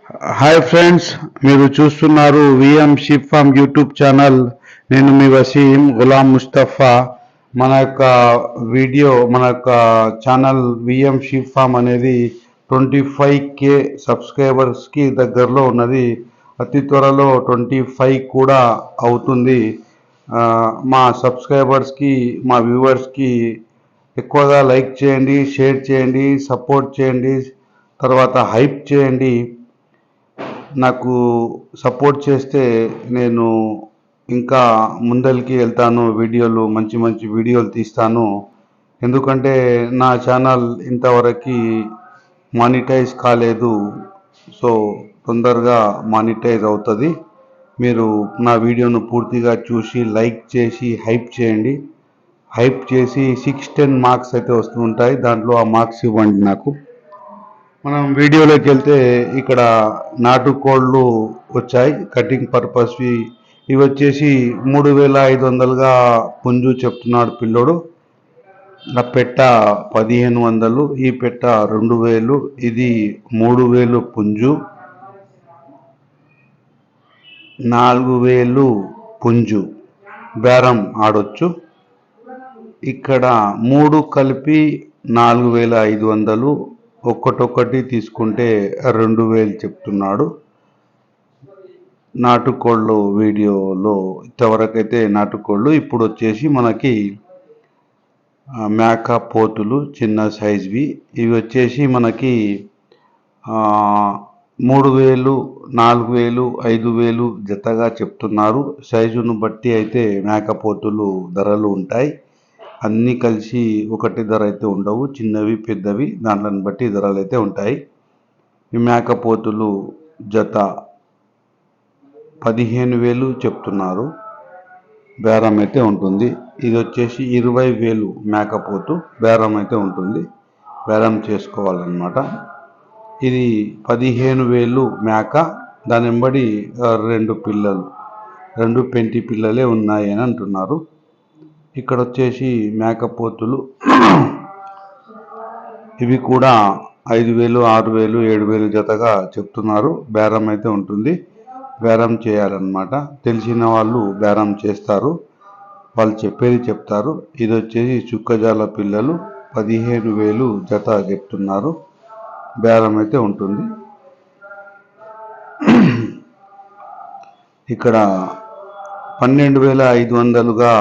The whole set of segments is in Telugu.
హాయ్ ఫ్రెండ్స్, మీరు చూస్తున్నారు VM sheep farm YouTube channel. నేను మీ వసీం గులాం ముస్తఫా. మన యొక్క ఛానల్ విఎం షీప్ ఫార్మ్ అనేది 25K సబ్స్క్రైబర్స్కి దగ్గరలో ఉన్నది. అతి త్వరలో 25 కూడా అవుతుంది. మా సబ్స్క్రైబర్స్కి, మా వ్యూవర్స్కి ఎక్కువగా లైక్ చేయండి, షేర్ చేయండి, సపోర్ట్ చేయండి, తర్వాత హైప్ చేయండి. నాకు సపోర్ట్ చేస్తే నేను ఇంకా ముందరికి వెళ్తాను, మంచి మంచి వీడియోలు తీస్తాను. ఎందుకంటే నా ఛానల్ ఇంతవరకు మానిటైజ్ కాలేదు. సో తొందరగా మానిటైజ్ అవుతుంది. మీరు నా వీడియోను పూర్తిగా చూసి లైక్ చేసి హైప్ చేయండి. హైప్ చేసి 6-10 మార్క్స్ అయితే వస్తూ ఉంటాయి, దాంట్లో ఆ మార్క్స్ ఇవ్వండి నాకు. మనం వీడియోలోకి వెళ్తే ఇక్కడ నాటుకోళ్ళు వచ్చాయి కటింగ్ పర్పస్వి. ఇవి వచ్చేసి 3500గా పుంజు చెప్తున్నాడు పిల్లోడు. ఆ పెట్ట 1500, ఈ పెట్ట 2000, ఇది 3000 పుంజు, 4000 పుంజు. బేరం ఆడొచ్చు. ఇక్కడ 3 కలిపి 4500, ఒక్కొక్కటి తీసుకుంటే 2000 చెప్తున్నాడు. నాటుకోళ్ళు వీడియోలో ఇంతవరకు అయితే నాటుకోళ్ళు. ఇప్పుడు వచ్చేసి మనకి మేక పోతులు చిన్న సైజ్వి. ఇవి వచ్చేసి మనకి 3000, 4000, 5000 జతగా చెప్తున్నారు. సైజును బట్టి అయితే మేకపోతులు ధరలు ఉంటాయి. అన్నీ కలిసి ఒకటి ధర అయితే ఉండవు, చిన్నవి పెద్దవి దాంట్లను బట్టి ధరలు అయితే ఉంటాయి. ఈ మేకపోతులు జత 15,000 చెప్తున్నారు. బేరం అయితే ఉంటుంది. ఇది వచ్చేసి 20,000 మేకపోతు. బేరం అయితే ఉంటుంది, బేరం చేసుకోవాలన్నమాట. ఇది 15,000 మేక. దాని వెంబడి 2 పిల్లలు, 2 పెంటి పిల్లలే ఉన్నాయి అని అంటున్నారు. ఇక్కడ వచ్చేసి మేకపోతులు ఇవి కూడా 5,000, 6,000, 7,000 జతగా చెప్తున్నారు. బేరం అయితే ఉంటుంది, బేరం చేయాలన్నమాట. తెలిసిన వాళ్ళు బేరం చేస్తారు, వాళ్ళు చెప్పేది చెప్తారు. ఇది వచ్చేసి చుక్కజాల పిల్లలు 15,000 జత చెప్తున్నారు. బేరం అయితే ఉంటుంది. ఇక్కడ 12,500గా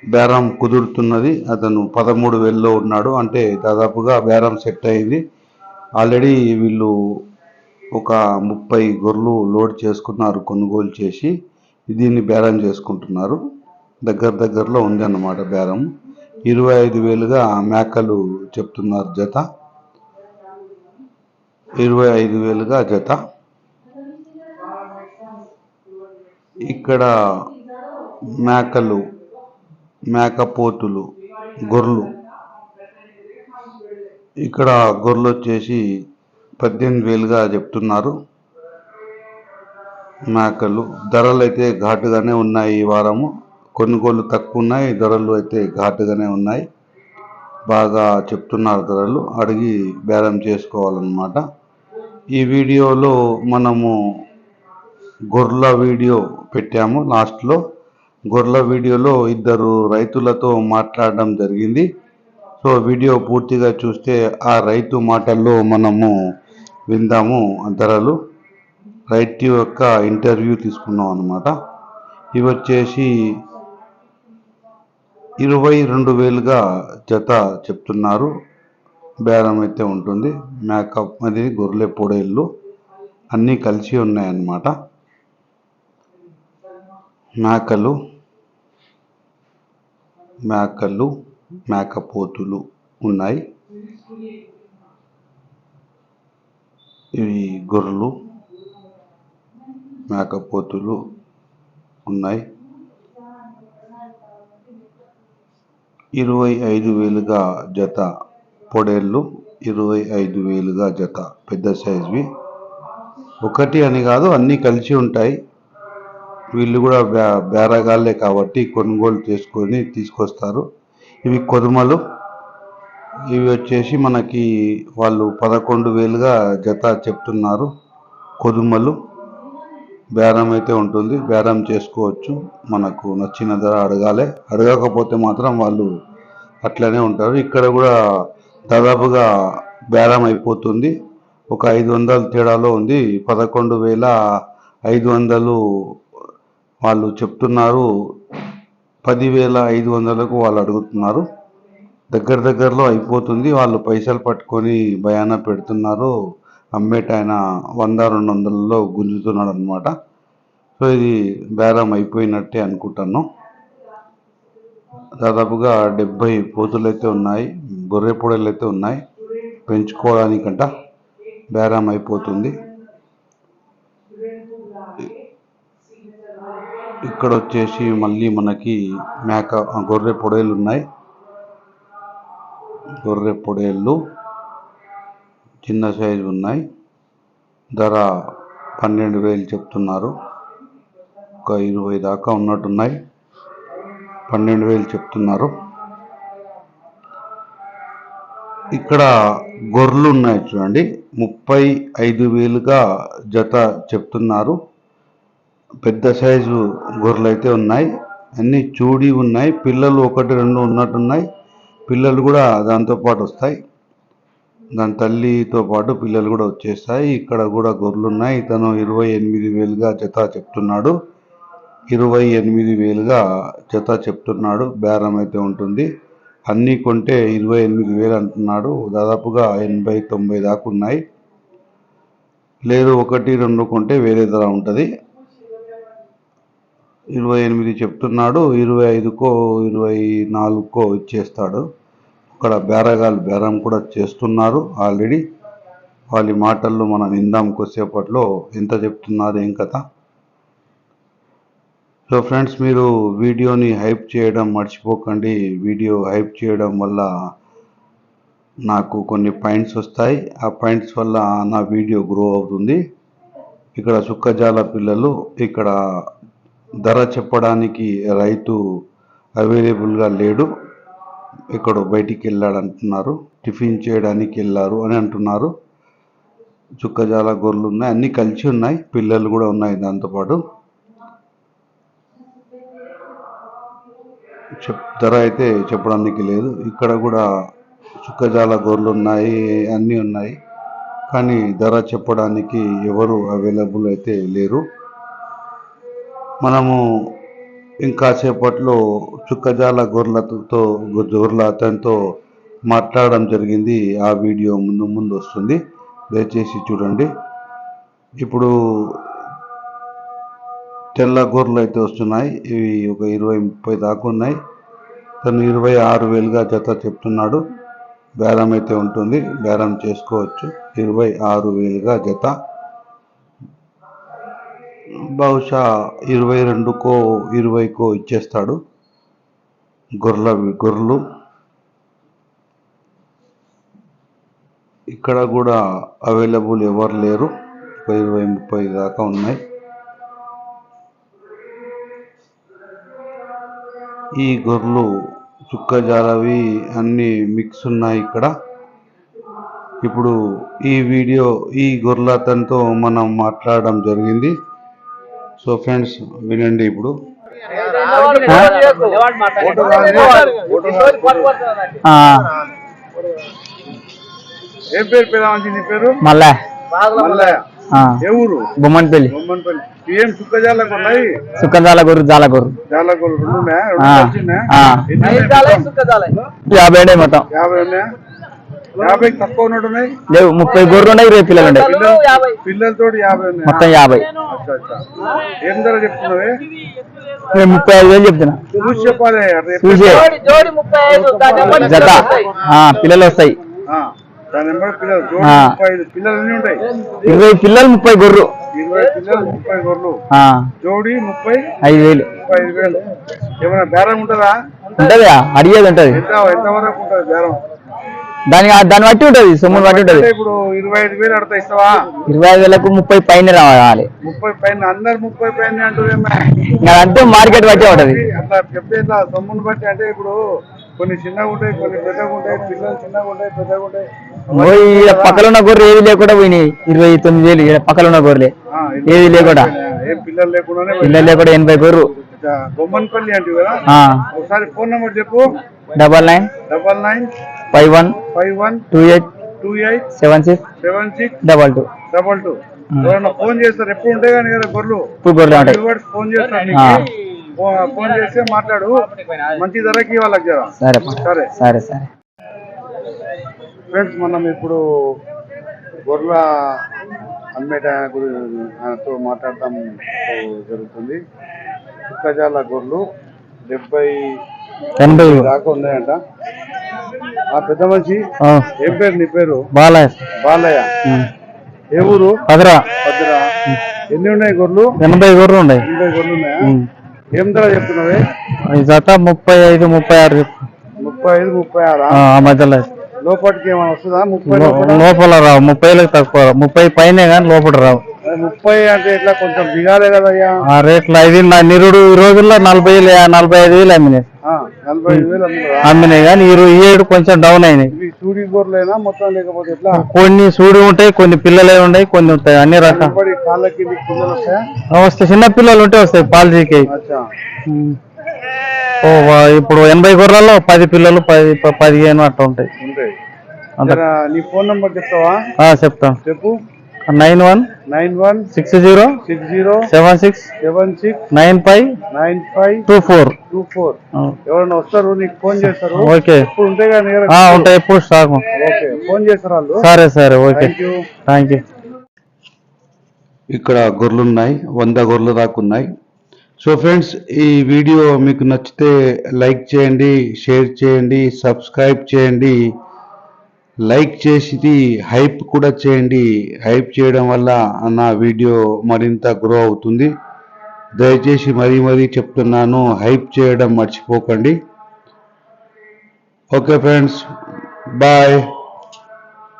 బేరం కుదురుతున్నది. అతను 13,000లో ఉన్నాడు. అంటే దాదాపుగా బేరం సెట్ అయింది. ఆల్రెడీ వీళ్ళు ఒక 30 గొర్రెలు లోడ్ చేసుకున్నారు, కొనుగోలు చేసి దీన్ని బేరం చేసుకుంటున్నారు. దగ్గరలో ఉంది అన్నమాట బేరం. 25,000గా మేకలు చెప్తున్నారు జత, 25,000గా జత. ఇక్కడ మేకపోతులు గొర్రెలు, ఇక్కడ గొర్రెలు వచ్చేసి 18,000గా చెప్తున్నారు. మేకలు ధరలు అయితే ఘాటుగానే ఉన్నాయి. ఈ వారము కొనుగోలు తక్కువ ఉన్నాయి, ధరలు అయితే ఘాటుగానే ఉన్నాయి. బాగా చెప్తున్నారు ధరలు. అడిగి బేరం చేసుకోవాలన్నమాట. ఈ వీడియోలో మనము గొర్రెల వీడియో పెట్టాము. లాస్ట్లో గొర్రెల వీడియోలో 2 రైతులతో మాట్లాడడం జరిగింది. సో వీడియో పూర్తిగా చూస్తే ఆ రైతు మాటల్లో మనము విందాము ధరలు. రైతు యొక్క ఇంటర్వ్యూ తీసుకున్నాం అన్నమాట. ఇవి వచ్చేసి 22,000గా జత చెప్తున్నారు. బేరం అయితే ఉంటుంది. మేకప్ అది గొర్రెల పొడేళ్ళు అన్నీ కలిసి ఉన్నాయన్నమాట. మేకపోతులు ఉన్నాయి. ఇవి గొర్రెలు, మేకపోతులు ఉన్నాయి. 25,000గా జత పొడేళ్ళు, 25,000గా జత పెద్ద సైజువి. ఒకటి అని కాదు, అన్నీ కలిసి ఉంటాయి. వీళ్ళు కూడా బేరగాళ్ళే కాబట్టి కొనుగోలు చేసుకొని తీసుకొస్తారు. ఇవి కొదుమలు. ఇవి వచ్చేసి మనకి వాళ్ళు 11,000గా జత చెప్తున్నారు. కొదుమలు బేరం అయితే ఉంటుంది. బేరం చేసుకోవచ్చు. మనకు నచ్చిన ధర అడగాలి. అడగకపోతే మాత్రం వాళ్ళు అట్లనే ఉంటారు. ఇక్కడ కూడా దాదాపుగా బేరం అయిపోతుంది. ఒక 500 తేడాలో ఉంది. 11,500 వాళ్ళు చెప్తున్నారు. 10,500కు వాళ్ళు అడుగుతున్నారు. దగ్గరలో అయిపోతుంది. వాళ్ళు పైసలు పట్టుకొని భయాన పెడుతున్నారు. అమ్మేటాయన 100-200లలో గుంజుతున్నాడు అనమాట. సో ఇది బేరం అయిపోయినట్టే అనుకుంటాను. దాదాపుగా 70 పోతులు అయితే ఉన్నాయి. గొర్రె పొడలు అయితే ఉన్నాయి. పెంచుకోవడానికంట బేరం అయిపోతుంది. ఇక్కడ వచ్చేసి మళ్ళీ మనకి గొర్రె పొడేలు ఉన్నాయి. గొర్రె పొడేళ్ళు చిన్న సైజు ఉన్నాయి. ధర 12,000 చెప్తున్నారు. ఒక 20 దాకా ఉన్నట్టున్నాయి. 12,000 చెప్తున్నారు. ఇక్కడ గొర్రెలు ఉన్నాయి చూడండి. 35,000గా జత చెప్తున్నారు. పెద్ద సైజు గొర్రెలు అయితే ఉన్నాయి. అన్నీ చూడి ఉన్నాయి. పిల్లలు 1-2 ఉన్నట్టున్నాయి. పిల్లలు కూడా దాంతోపాటు వస్తాయి. దాని తల్లితో పాటు పిల్లలు కూడా వచ్చేస్తాయి. ఇక్కడ కూడా గొర్రెలు ఉన్నాయి. ఇతను 28,000గా జత చెప్తున్నాడు. 28,000గా జత చెప్తున్నాడు. బేరం అయితే ఉంటుంది. అన్నీ కొంటే 28,000 అంటున్నాడు. దాదాపుగా 80-90 దాకా ఉన్నాయి. లేదు 1-2 కొంటే వేరే ధర ఉంటుంది. 28 చెప్తున్నాడు. 25కో 24కో ఇచ్చేస్తాడు. ఇక్కడ బేరగాళ్ళు బేరం కూడా చేస్తున్నారు ఆల్రెడీ. వాళ్ళ మాటల్లో మనం విందాం కొద్దిసేపట్లో ఎంత చెప్తున్నారు ఏం కథ. సో ఫ్రెండ్స్, మీరు వీడియోని హైప్ చేయడం మర్చిపోకండి. వీడియో హైప్ చేయడం వల్ల నాకు కొన్ని పాయింట్స్ వస్తాయి. ఆ పాయింట్స్ వల్ల నా వీడియో గ్రో అవుతుంది. ఇక్కడ చుక్కజాల పిల్లలు. ఇక్కడ ధర చెప్పడానికి రైతు అవైలబుల్గా లేడు. ఇక్కడ బయటికి వెళ్ళాడు అంటున్నారు. టిఫిన్ చేయడానికి వెళ్ళారు అని అంటున్నారు. చుక్కజాల గొర్రెలు ఉన్నాయి. అన్నీ కలిసి ఉన్నాయి. పిల్లలు కూడా ఉన్నాయి దాంతోపాటు. ధర అయితే చెప్పడానికి లేదు. ఇక్కడ కూడా చుక్కజాల గొర్రెలు ఉన్నాయి. అన్నీ ఉన్నాయి. కానీ ధర చెప్పడానికి ఎవరు అవైలబుల్ అయితే లేరు. మనము ఇంకా సేపట్లో చుక్కజాల గొర్రెల అతనితో మాట్లాడడం జరిగింది. ఆ వీడియో ముందు వస్తుంది. దయచేసి చూడండి. ఇప్పుడు తెల్ల గొర్రెలు అయితే వస్తున్నాయి. ఇవి ఒక 20-30 దాకా ఉన్నాయి. తను 26,000గా జత చెప్తున్నాడు. బేరం అయితే ఉంటుంది. బేరం చేసుకోవచ్చు. 26,000గా జత. బహుశా 22కో 20కో ఇచ్చేస్తాడు. గొర్రెలు ఇక్కడ కూడా అవైలబుల్ ఎవరు లేరు. 20-30 దాకా ఉన్నాయి. ఈ గొర్రెలు చుక్కజాలవి అన్నీ మిక్స్ ఉన్నాయి ఇక్కడ. ఇప్పుడు ఈ గొర్రెల అతనితో మనం మాట్లాడడం జరిగింది. సో ఫ్రెండ్స్, వినండి. ఇప్పుడు ఏం పేరు పెదామంచి నీ పేరు? మల్లయ్య. ఏ ఊరు? బొమ్మన్పల్లి. ఏం చుక్కజాలకు ఉన్నాయి? చుక్కజాల గొర్రె, జాల గొర్రె. జాల గొర్రెలు 50 మొత్తం. 50 తక్కువ ఉన్నట్టున్నాయి. లేవు 30 గొర్రెలు ఉన్నాయి. 20 పిల్లలు ఉన్నాయి. పిల్లలతో 50 ఉన్నాయి. మొత్తం 50. ఏం ధర చెప్తున్నావే? నేను 35,000 చెప్తున్నా. చూసి చెప్పాలి. చూసే జత పిల్లలు వస్తాయి. దాని నెంబర్ పిల్లలు 35 పిల్లలు అన్ని ఉంటాయి. 20 పిల్లలు 30 గొర్రెలు. 20 పిల్లలు 30 గొర్రెలు. జోడి 35,000. 35,000. ఏమైనా బేరం ఉంటుందా? ఉంటదా? అడిగేది ఉంటది. ఎంత వరకు ఉంటుంది బేరం? దాన్ని బట్టి ఉంటది. సొమ్ముని బట్టి ఉంటది. ఇప్పుడు 25,000 అడతా ఇస్తావా? 25,000కు 30 పైన రావాలి. 30 పైన. అందరు 30 పైన అంటారేమో. అంతే మార్కెట్ బట్టి ఉంటది. అట్లా చెప్తే ఇట్లా సొమ్ముని బట్టి. అంటే ఇప్పుడు కొన్ని చిన్నగా ఉంటాయి, కొన్ని పెద్దగా ఉంటాయి. పిల్లలు చిన్నగా ఉంటాయి, పెద్దగా ఉంటాయి. ఈడ పక్కన ఉన్న గొర్రెలు ఏది లేకుండా పోయినాయి 29,000 ఈడ పక్కన ఉన్న గొర్రెలే ఏది లేకుండా ఏం పిల్లలు లేకుండానే పిల్లలు లేకుండా 80 గొర్రెలు బొమ్మన్పల్లి అంటే కదా ఒకసారి ఫోన్ నెంబర్ చెప్పు 99 99 51 51 28 28 76 76 22 22 ఎవరన్నా ఫోన్ చేస్తారు ఎప్పుడు ఉంటాయి కానీ కదా గొర్రెలు ఇప్పుడు గొర్రెలు ఉంటాయి ఫోన్ చేస్తారు నీకు. ఫోన్ చేస్తే మాట్లాడు మంచి ధరకి వాళ్ళకి జర సరే సరే సరే సరే ఫ్రెండ్స్ మనం ఇప్పుడు గొర్రెల అమ్మేట గురితో మాట్లాడటం జరుగుతుంది. కుక్కజాల గొర్రెలు 70 దాకా ఉన్నాయంట. ఆ పెద్ద మనిషి ఏం పేరు నీ పేరు? బాలయ్య. ఏ ఊరు? భద్రా. ఎన్ని ఉన్నాయి గొర్రెలు? 80 గొర్రెలు ఉన్నాయి. 80 గొర్రెలు ఉన్నాయా? ఏం ధర చెప్తున్నావే? జత 35 36 35 36 మధ్యలో. లోపలికి ఏమైనా వస్తుందా? 30 లోపల రావు, 30 తక్కువ, 30 పైనే కానీ లోపల రావు. 30 అంటే ఎట్లా కొంచెం దిగాలే కదయ్యా ఆ రేట్లు. ఇది నా నిరుడు ఈ రోజుల్లో 45,000 అమ్మినాయి. 45,000 అమ్మినాయి కానీ ఈ ఏడు కొంచెం డౌన్ అయినాయి. సూడి గొర్రెలేనా మొత్తం లేకపోతే ఎట్లా? కొన్ని సూడి ఉంటాయి, కొన్ని పిల్లలే ఉన్నాయి, కొన్ని ఉంటాయి, అన్ని రకాలు. కాళ్ళకి పిల్లలు వస్తాయి, చిన్న పిల్లలు ఉంటే వస్తాయి పాలు చీకే. ఇప్పుడు 80 గొర్రెల్లో 10 పిల్లలు 15 అట్లా ఉంటాయి. నీ ఫోన్ నంబర్ చెప్తావా? చెప్తాను, చెప్పు. 91 60 76 95 24. ఎవరైనా వస్తారు నీకు ఫోన్ చేస్తారు. ఓకే, ఇప్పుడు ఉంటాయి కానీ ఉంటాయి, ఎప్పుడు స్టాక్. ఓకే, ఫోన్ చేస్తారు వాళ్ళు. సరే సరే, ఓకే, థ్యాంక్ యూ. ఇక్కడ గొర్రెలు ఉన్నాయి, 100 గొర్రెలు దాకా ఉన్నాయి. సో ఫ్రెండ్స్, ఈ వీడియో మీకు నచ్చితే లైక్ చేయండి, షేర్ చేయండి, సబ్స్క్రైబ్ చేయండి. లైక్ చేసి హైప్ కూడా చేయండి. హైప్ చేయడం వల్ల నా వీడియో మరింత గ్రో అవుతుంది. దయచేసి మరీ చెప్తున్నాను, హైప్ చేయడం మర్చిపోకండి. Okay friends, bye.